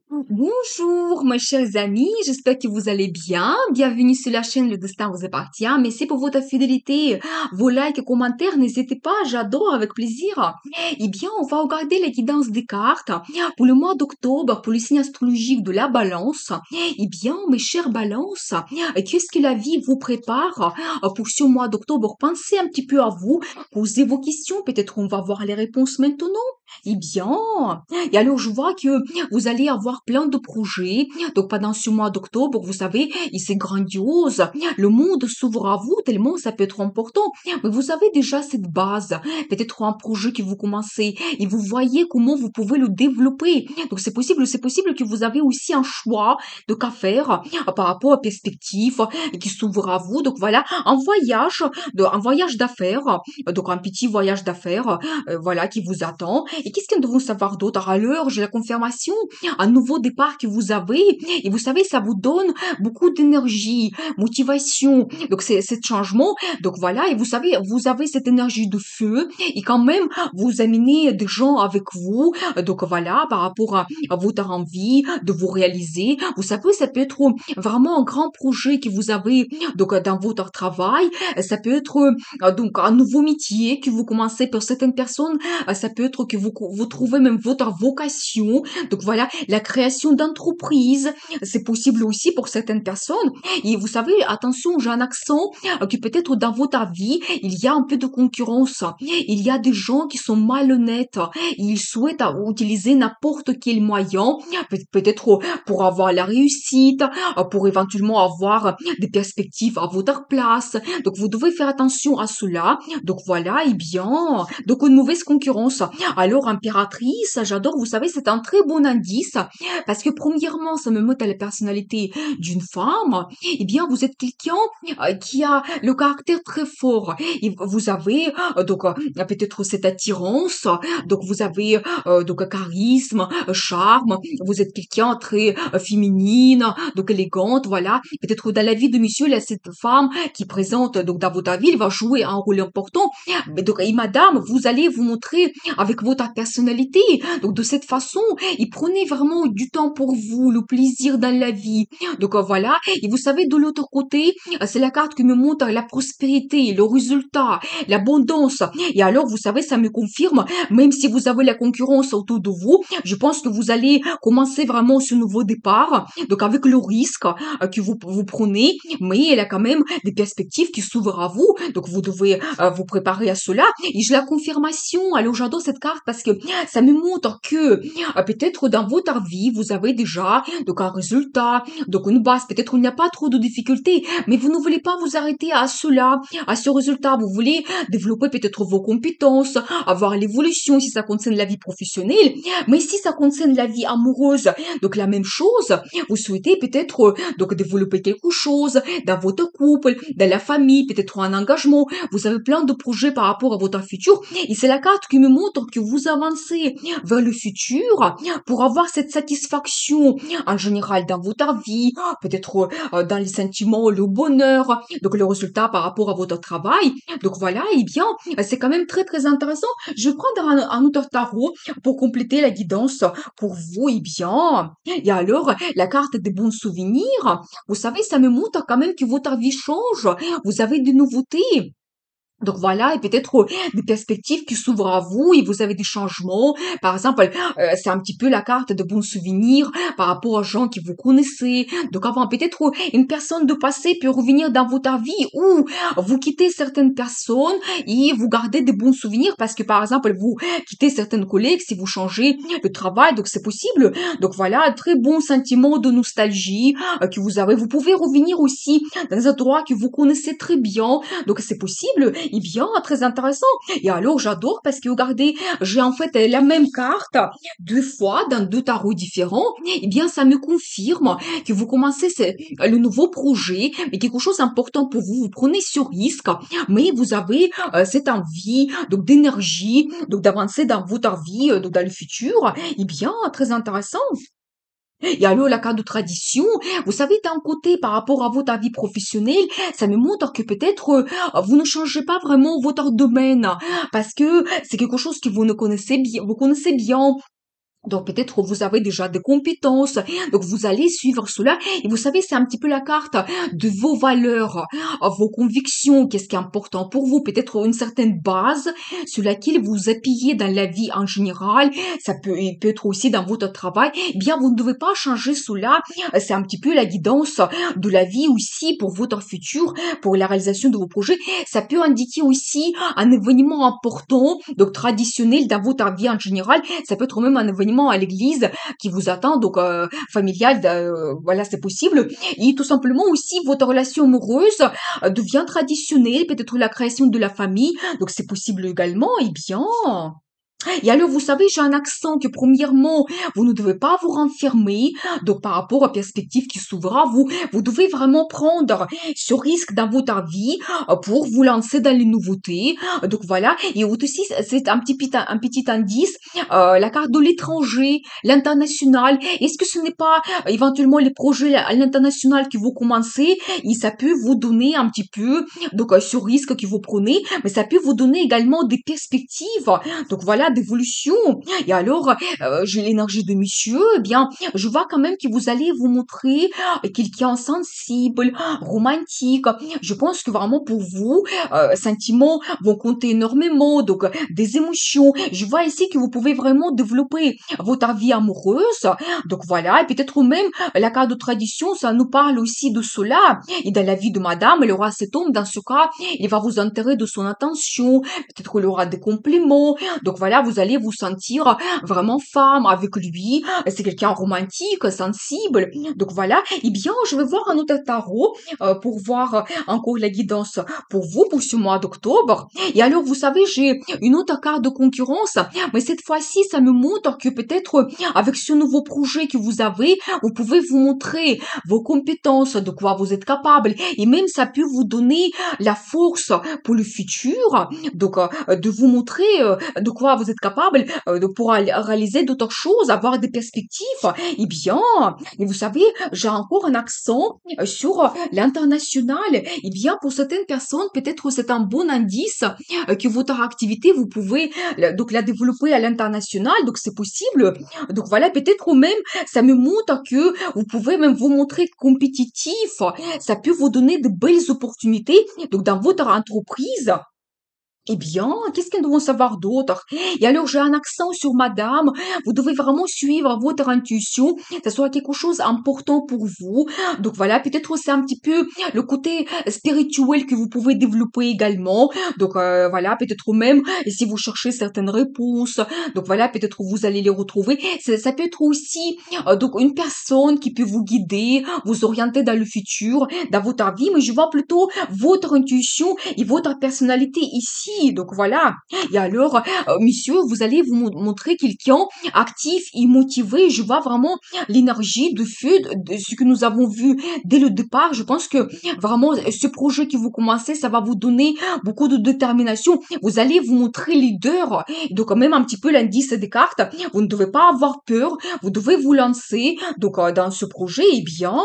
Bonjour, mes chers amis, j'espère que vous allez bien. Bienvenue sur la chaîne Le Destin vous appartient. Merci pour votre fidélité. Vos likes et commentaires, n'hésitez pas, j'adore avec plaisir. Eh bien, on va regarder la guidance des cartes pour le mois d'octobre, pour le signe astrologique de la balance. Eh bien, mes chers balances, qu'est-ce que la vie vous prépare pour ce mois d'octobre? Pensez un petit peu à vous, posez vos questions, peut-être on va voir les réponses maintenant. Eh bien, et alors je vois que vous allez avoir plein de projets. Donc pendant ce mois d'octobre, vous savez, et c'est grandiose. Le monde s'ouvre à vous tellement ça peut être important. Mais vous avez déjà cette base. Peut-être un projet que vous commencez et vous voyez comment vous pouvez le développer. Donc c'est possible que vous avez aussi un choix de qu'à faire par rapport à perspective qui s'ouvre à vous. Donc voilà, un voyage d'affaires. Donc un petit voyage d'affaires, voilà, qui vous attend. Et qu'est-ce que nous devons savoir d'autre? Alors, j'ai la confirmation, un nouveau départ que vous avez, et vous savez, ça vous donne beaucoup d'énergie, motivation. Donc, c'est ce changement. Donc, voilà, et vous savez, vous avez cette énergie de feu, et quand même, vous amenez des gens avec vous. Donc, voilà, par rapport à votre envie de vous réaliser. Vous savez, ça peut être vraiment un grand projet que vous avez, donc, dans votre travail. Ça peut être, donc, un nouveau métier que vous commencez pour certaines personnes. Ça peut être que vous trouvez même votre vocation. Donc voilà, la création d'entreprises, c'est possible aussi pour certaines personnes. Et vous savez, attention, j'ai un accent que peut-être dans votre vie, il y a un peu de concurrence. Il y a des gens qui sont malhonnêtes. Ils souhaitent utiliser n'importe quel moyen, peut-être pour avoir la réussite, pour éventuellement avoir des perspectives à votre place. Donc vous devez faire attention à cela. Donc voilà, et bien, donc une mauvaise concurrence. Alors, impératrice, j'adore, vous savez, c'est un très bon indice, parce que premièrement, ça me montre à la personnalité d'une femme. Eh bien, vous êtes quelqu'un qui a le caractère très fort. Et vous avez donc peut-être cette attirance, donc vous avez donc un charisme, un charme, vous êtes quelqu'un très féminine, donc élégante, voilà. Peut-être dans la vie de monsieur, là, cette femme qui présente donc dans votre ville va jouer un rôle important. Mais donc, et madame, vous allez vous montrer avec votre personnalité. Donc, de cette façon, et prenez vraiment du temps pour vous, le plaisir dans la vie. Donc, voilà. Et vous savez, de l'autre côté, c'est la carte qui me montre la prospérité, le résultat, l'abondance. Et alors, vous savez, ça me confirme, même si vous avez la concurrence autour de vous, je pense que vous allez commencer vraiment ce nouveau départ. Donc, avec le risque que vous prenez, mais il y a quand même des perspectives qui s'ouvrent à vous. Donc, vous devez vous préparer à cela. Et j'ai la confirmation. Alors, j'adore cette carte parce que ça me montre que peut-être dans votre vie, vous avez déjà donc un résultat, donc une base. Peut-être il n'y a pas trop de difficultés, mais vous ne voulez pas vous arrêter à cela, à ce résultat. Vous voulez développer peut-être vos compétences, avoir l'évolution si ça concerne la vie professionnelle, mais si ça concerne la vie amoureuse, donc la même chose. Vous souhaitez peut-être donc développer quelque chose dans votre couple, dans la famille, peut-être un engagement. Vous avez plein de projets par rapport à votre futur et c'est la carte qui me montre que vous avancez vers le futur pour avoir cette satisfaction en général dans votre vie, peut-être dans les sentiments, le bonheur, donc le résultat par rapport à votre travail. Donc voilà, et bien, c'est quand même très très intéressant. Je vais prendre un autre tarot pour compléter la guidance pour vous, et bien. Et alors, la carte des bons souvenirs, vous savez, ça me montre quand même que votre vie change. Vous avez des nouveautés. Donc voilà, et peut-être des perspectives qui s'ouvrent à vous et vous avez des changements. Par exemple, c'est un petit peu la carte de bons souvenirs par rapport aux gens que vous connaissez. Donc avant, peut-être une personne de passé peut revenir dans votre vie ou vous quittez certaines personnes et vous gardez des bons souvenirs parce que par exemple, vous quittez certaines collègues si vous changez de travail, donc c'est possible. Donc voilà, un très bon sentiment de nostalgie que vous avez. Vous pouvez revenir aussi dans un endroit que vous connaissez très bien, donc c'est possible. Eh bien, très intéressant. Et alors, j'adore parce que regardez, j'ai en fait la même carte deux fois dans deux tarots différents. Eh bien, ça me confirme que vous commencez le nouveau projet, mais quelque chose d'important pour vous. Vous prenez ce risque, mais vous avez cette envie, donc d'énergie, donc d'avancer dans votre vie, donc dans le futur. Eh bien, très intéressant. Et alors, la carte de tradition, vous savez, d'un côté, par rapport à votre vie professionnelle, ça me montre que peut-être vous ne changez pas vraiment votre domaine, parce que c'est quelque chose que vous ne connaissez bien, vous connaissez bien, Donc peut-être vous avez déjà des compétences, donc vous allez suivre cela et vous savez, c'est un petit peu la carte de vos valeurs, vos convictions, qu'est-ce qui est important pour vous, peut-être une certaine base sur laquelle vous appuyez dans la vie en général, ça peut, il peut être aussi dans votre travail, eh bien vous ne devez pas changer cela, c'est un petit peu la guidance de la vie aussi pour votre futur, pour la réalisation de vos projets, ça peut indiquer aussi un événement important, donc traditionnel dans votre vie en général, ça peut être même un événement à l'église qui vous attend, donc familial, voilà, c'est possible. Et tout simplement aussi, votre relation amoureuse devient traditionnelle, peut-être la création de la famille, donc c'est possible également, et bien. Et alors, vous savez, j'ai un accent que premièrement, vous ne devez pas vous renfermer. Donc, par rapport aux perspectives qui s'ouvrent à vous, vous devez vraiment prendre ce risque dans votre vie pour vous lancer dans les nouveautés. Donc, voilà. Et aussi, c'est un petit indice, la carte de l'étranger, l'international. Est-ce que ce n'est pas éventuellement les projets à l'international que vous commencez et ça peut vous donner un petit peu, donc, ce risque que vous prenez, mais ça peut vous donner également des perspectives donc voilà, d'évolution. Et alors, j'ai l'énergie de monsieur, eh bien, je vois quand même que vous allez vous montrer quelqu'un sensible, romantique. Je pense que vraiment pour vous, sentiments vont compter énormément, donc des émotions. Je vois ici que vous pouvez vraiment développer votre vie amoureuse. Donc voilà, et peut-être même la carte de tradition, ça nous parle aussi de cela. Et dans la vie de madame, elle aura cet homme, dans ce cas, il va vous enterrer de son attention, peut-être qu'il aura des compliments, donc voilà, vous allez vous sentir vraiment femme avec lui. C'est quelqu'un romantique, sensible. Donc voilà. Eh bien, je vais voir un autre tarot pour voir encore la guidance pour vous pour ce mois d'octobre. Et alors, vous savez, j'ai une autre carte de concurrence, mais cette fois-ci, ça me montre que peut-être avec ce nouveau projet que vous avez, vous pouvez vous montrer vos compétences, de quoi vous êtes capable, et même ça peut vous donner la force pour le futur. Donc, de vous montrer de quoi vous êtes capable de pouvoir réaliser d'autres choses, avoir des perspectives. Eh bien, et vous savez, j'ai encore un accent sur l'international. Eh bien, pour certaines personnes, peut-être c'est un bon indice que votre activité, vous pouvez donc la développer à l'international, donc c'est possible. Donc voilà, peut-être même, ça me montre que vous pouvez même vous montrer compétitif. Ça peut vous donner de belles opportunités donc dans votre entreprise. Eh bien, qu'est-ce qu'elles doivent savoir d'autre? Et alors, j'ai un accent sur madame. Vous devez vraiment suivre votre intuition. Ça soit quelque chose d'important pour vous. Donc voilà, peut-être c'est un petit peu le côté spirituel que vous pouvez développer également. Donc voilà, peut-être même si vous cherchez certaines réponses. Donc voilà, peut-être vous allez les retrouver. Ça peut être aussi donc une personne qui peut vous guider, vous orienter dans le futur, dans votre vie. Mais je vois plutôt votre intuition et votre personnalité ici. Donc voilà. Et alors, monsieur, vous allez vous montrer quelqu'un actif et motivé. Je vois vraiment l'énergie de feu de ce que nous avons vu dès le départ. Je pense que vraiment ce projet que vous commencez, ça va vous donner beaucoup de détermination. Vous allez vous montrer leader. Donc même un petit peu l'indice des cartes. Vous ne devez pas avoir peur. Vous devez vous lancer. Donc dans ce projet, eh bien.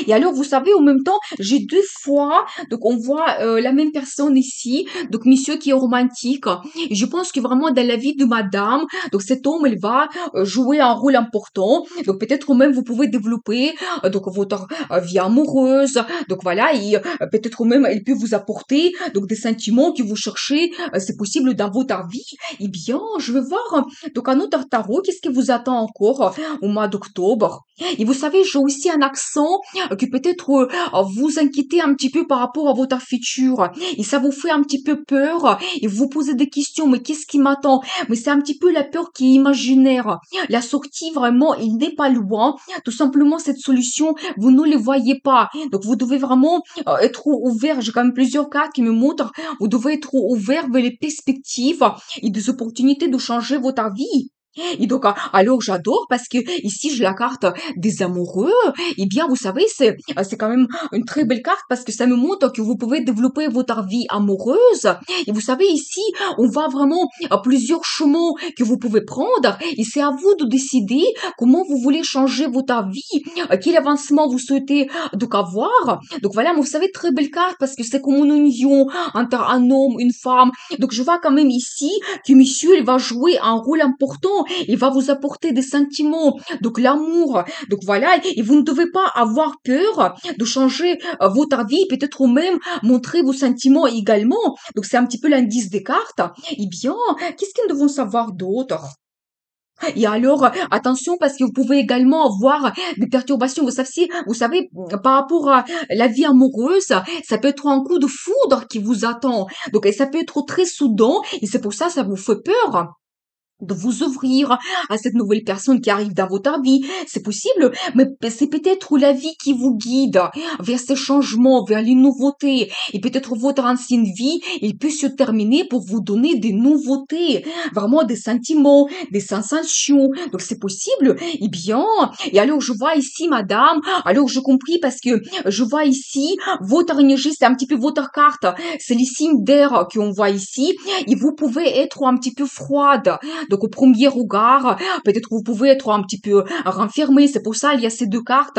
Et alors, vous savez, en même temps, j'ai deux fois, donc on voit la même personne ici, donc monsieur qui est romantique. Et je pense que vraiment dans la vie de madame, donc cet homme, il va jouer un rôle important. Donc peut-être même vous pouvez développer donc votre vie amoureuse. Donc voilà, et peut-être même il peut vous apporter donc des sentiments que vous cherchez, c'est possible dans votre vie. Eh bien, je vais voir donc un autre tarot. Qu'est-ce qui vous attend encore au mois d'octobre? Et vous savez, j'ai aussi un accent que peut-être vous inquiétez un petit peu par rapport à votre futur et ça vous fait un petit peu peur et vous vous posez des questions, mais qu'est-ce qui m'attend? Mais c'est un petit peu la peur qui est imaginaire. La sortie, vraiment, il n'est pas loin. Tout simplement, cette solution, vous ne le voyez pas. Donc, vous devez vraiment être ouvert. J'ai quand même plusieurs cartes qui me montrent. Vous devez être ouvert vers les perspectives et des opportunités de changer votre vie. Et donc, alors j'adore parce que ici j'ai la carte des amoureux. Eh bien, vous savez, c'est quand même une très belle carte parce que ça me montre que vous pouvez développer votre vie amoureuse. Et vous savez, ici, on voit vraiment plusieurs chemins que vous pouvez prendre. Et c'est à vous de décider comment vous voulez changer votre vie, quel avancement vous souhaitez donc avoir. Donc voilà, mais vous savez, très belle carte parce que c'est comme une union entre un homme, une femme. Donc je vois quand même ici que monsieur, il va jouer un rôle important il va vous apporter des sentiments, donc l'amour. Donc voilà, et vous ne devez pas avoir peur de changer votre vie, peut-être même montrer vos sentiments également. Donc c'est un petit peu l'indice des cartes. Eh bien, qu'est-ce que nous devons savoir d'autre? Et alors, attention parce que vous pouvez également avoir des perturbations. Vous savez, par rapport à la vie amoureuse, ça peut être un coup de foudre qui vous attend. Donc, et ça peut être très soudain et c'est pour ça, ça vous fait peur de vous ouvrir à cette nouvelle personne qui arrive dans votre vie. C'est possible, mais c'est peut-être la vie qui vous guide vers ces changements, vers les nouveautés. Et peut-être votre ancienne vie, il peut se terminer pour vous donner des nouveautés, vraiment des sentiments, des sensations. Donc c'est possible. Eh bien, et alors je vois ici, madame, alors je compris parce que je vois ici, votre énergie, c'est un petit peu votre carte. C'est les signes d'air qu'on voit ici. Et vous pouvez être un petit peu froide. Donc au premier regard, peut-être vous pouvez être un petit peu renfermé. C'est pour ça il y a ces deux cartes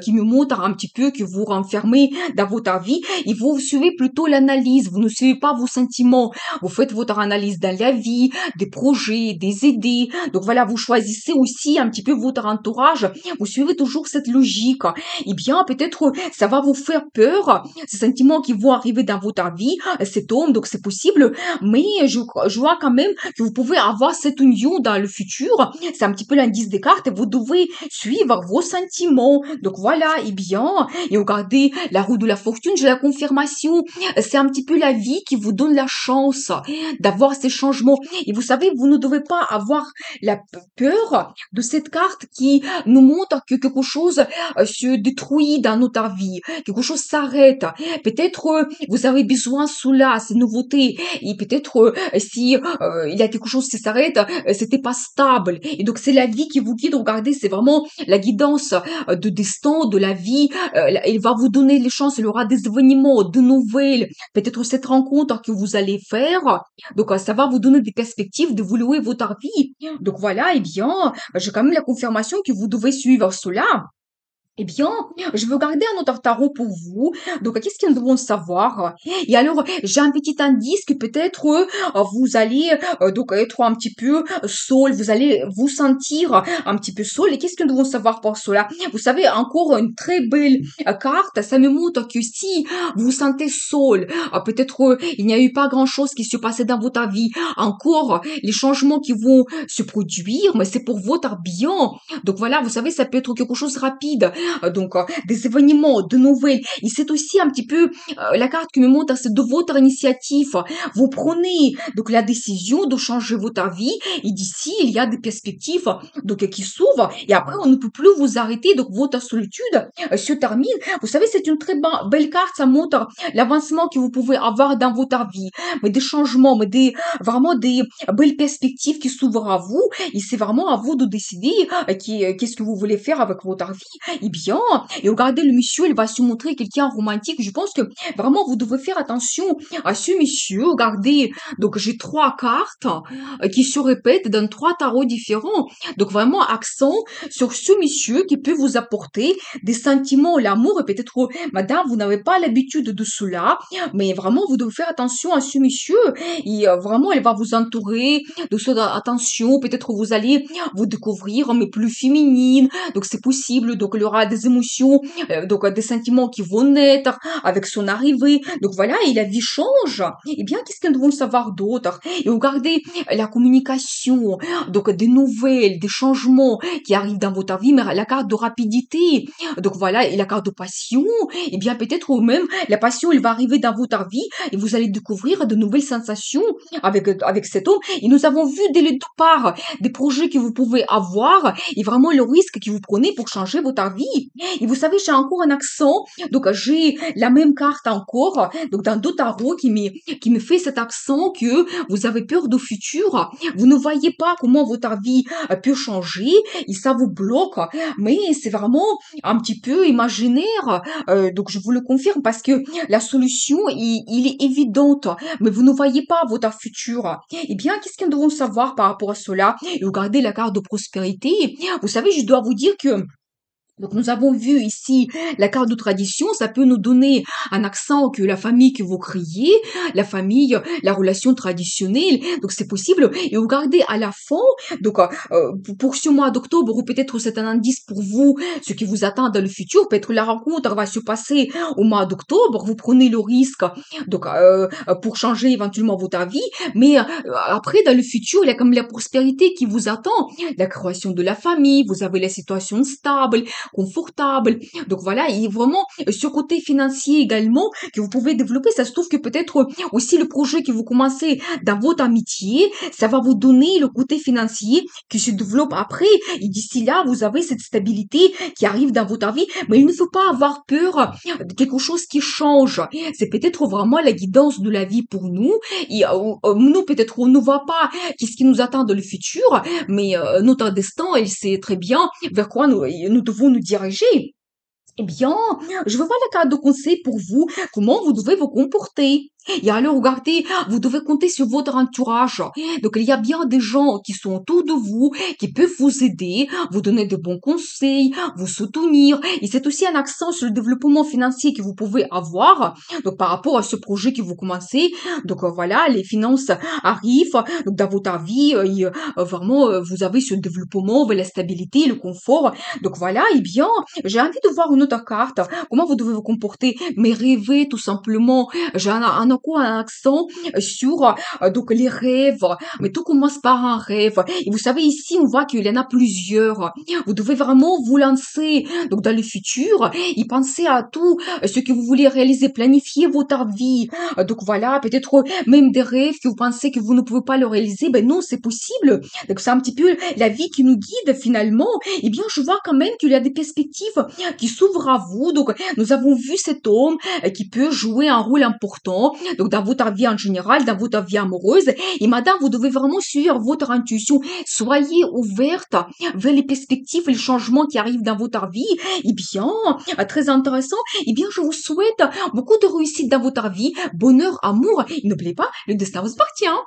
qui me montrent un petit peu que vous renfermez dans votre vie et vous suivez plutôt l'analyse. Vous ne suivez pas vos sentiments. Vous faites votre analyse dans la vie, des projets, des idées. Donc voilà, vous choisissez aussi un petit peu votre entourage. Vous suivez toujours cette logique. Eh bien, peut-être ça va vous faire peur, ces sentiments qui vont arriver dans votre vie, cet homme, donc c'est possible, mais je vois quand même que vous pouvez avoir cette union dans le futur. C'est un petit peu l'indice des cartes et vous devez suivre vos sentiments. Donc voilà, et bien, et regardez la roue de la fortune, j'ai la confirmation. C'est un petit peu la vie qui vous donne la chance d'avoir ces changements. Et vous savez, vous ne devez pas avoir la peur de cette carte qui nous montre que quelque chose se détruit dans notre vie, quelque chose s'arrête. Peut-être vous avez besoin cela, ces nouveautés, et peut-être si il y a quelque chose qui s'arrête, c'était pas stable. Et donc c'est la vie qui vous guide. Regardez, c'est vraiment la guidance de destin, de la vie. Elle va vous donner les chances. Il y aura des événements, de nouvelles. Peut-être cette rencontre que vous allez faire. Donc ça va vous donner des perspectives de vous louer votre vie. Donc voilà, eh bien, j'ai quand même la confirmation que vous devez suivre cela. Eh bien, je veux garder un autre tarot pour vous. Donc, qu'est-ce que nous devons savoir? Et alors, j'ai un petit indice que peut-être vous allez donc être un petit peu seul. Vous allez vous sentir un petit peu seul. Et qu'est-ce que nous devons savoir pour cela? Vous savez, encore une très belle carte. Ça me montre que si vous vous sentez seul, peut-être il n'y a eu pas grand-chose qui se passait dans votre vie. Encore, les changements qui vont se produire, mais c'est pour votre bien. Donc voilà, vous savez, ça peut être quelque chose de rapide. Donc des événements, de nouvelles. Et c'est aussi un petit peu la carte qui me montre, c'est de votre initiative. Vous prenez donc la décision de changer votre vie et d'ici, il y a des perspectives donc qui s'ouvrent et après, on ne peut plus vous arrêter. Donc votre solitude se termine. Vous savez, c'est une très belle carte. Ça montre l'avancement que vous pouvez avoir dans votre vie, mais des changements, mais vraiment des belles perspectives qui s'ouvrent à vous. Et c'est vraiment à vous de décider qu'est-ce que vous voulez faire avec votre vie. Eh bien, et regardez, le monsieur, il va se montrer quelqu'un romantique. Je pense que vraiment, vous devez faire attention à ce monsieur. Regardez, donc j'ai trois cartes qui se répètent dans trois tarots différents. Donc vraiment, accent sur ce monsieur qui peut vous apporter des sentiments, l'amour. Et peut-être, madame, vous n'avez pas l'habitude de cela, mais vraiment, vous devez faire attention à ce monsieur. Et vraiment, elle va vous entourer de ce attention. Peut-être vous allez vous découvrir, mais plus féminine. Donc c'est possible. Donc il y aura des émotions, donc des sentiments qui vont naître avec son arrivée. Donc voilà, et la vie change. Eh bien, qu'est-ce que nous devons savoir d'autre? Et regardez la communication, donc des nouvelles, des changements qui arrivent dans votre vie, mais la carte de rapidité. Donc voilà, et la carte de passion. Eh bien, peut-être ou même la passion, elle va arriver dans votre vie et vous allez découvrir de nouvelles sensations avec cet homme. Et nous avons vu dès le départ des projets que vous pouvez avoir et vraiment le risque que vous prenez pour changer votre vie. Et vous savez, j'ai encore un accent, donc j'ai la même carte encore, donc dans deux tarots qui me fait cet accent que vous avez peur du futur, vous ne voyez pas comment votre vie peut changer et ça vous bloque, mais c'est vraiment un petit peu imaginaire, donc je vous le confirme parce que la solution, il est évidente, mais vous ne voyez pas votre futur. Eh bien, qu'est-ce que nous devons savoir par rapport à cela? Et regardez la carte de prospérité. Vous savez, je dois vous dire que Donc nous avons vu ici la carte de tradition, ça peut nous donner un accent que la famille que vous criez, la famille, la relation traditionnelle, donc c'est possible. Et regardez à la fin, donc pour ce mois d'octobre, ou peut-être c'est un indice pour vous, ce qui vous attend dans le futur, peut-être la rencontre va se passer au mois d'octobre, vous prenez le risque donc pour changer éventuellement votre vie, mais après dans le futur, il y a comme la prospérité qui vous attend, la création de la famille, vous avez la situation stable, confortable. Donc voilà, et vraiment ce côté financier également que vous pouvez développer, ça se trouve que peut-être aussi le projet que vous commencez dans votre amitié, ça va vous donner le côté financier qui se développe après. Et d'ici là, vous avez cette stabilité qui arrive dans votre vie, mais il ne faut pas avoir peur de quelque chose qui change. C'est peut-être vraiment la guidance de la vie pour nous. Et nous, peut-être, on ne voit pas qu'est-ce qui nous attend dans le futur, mais notre destin, il sait très bien vers quoi nous devons nous diriger. Eh bien, je veux voir la carte de conseil pour vous, comment vous devez vous comporter. Et alors, regardez, vous devez compter sur votre entourage. Donc, il y a bien des gens qui sont autour de vous, qui peuvent vous aider, vous donner de bons conseils, vous soutenir. Et c'est aussi un accent sur le développement financier que vous pouvez avoir, donc par rapport à ce projet que vous commencez. Donc, voilà, les finances arrivent donc, dans votre vie. Et, vraiment, vous avez ce développement vers la stabilité, le confort. Donc, voilà, eh bien, j'ai envie de voir une autre carte. Comment vous devez vous comporter? Mais rêver, tout simplement. J'ai encore un accent sur donc les rêves. Mais tout commence par un rêve. Et vous savez, ici, on voit qu'il y en a plusieurs. Vous devez vraiment vous lancer donc dans le futur et penser à tout ce que vous voulez réaliser, planifier votre vie. Donc voilà, peut-être même des rêves que vous pensez que vous ne pouvez pas le réaliser. Ben non, c'est possible. Donc c'est un petit peu la vie qui nous guide finalement. Eh bien, je vois quand même qu'il y a des perspectives qui s'ouvrent à vous. Donc nous avons vu cet homme qui peut jouer un rôle important donc dans votre vie en général, dans votre vie amoureuse. Et madame, vous devez vraiment suivre votre intuition. Soyez ouverte vers les perspectives et les changements qui arrivent dans votre vie. Eh bien, très intéressant. Eh bien, je vous souhaite beaucoup de réussite dans votre vie, bonheur, amour. Et n'oubliez pas, le destin vous appartient.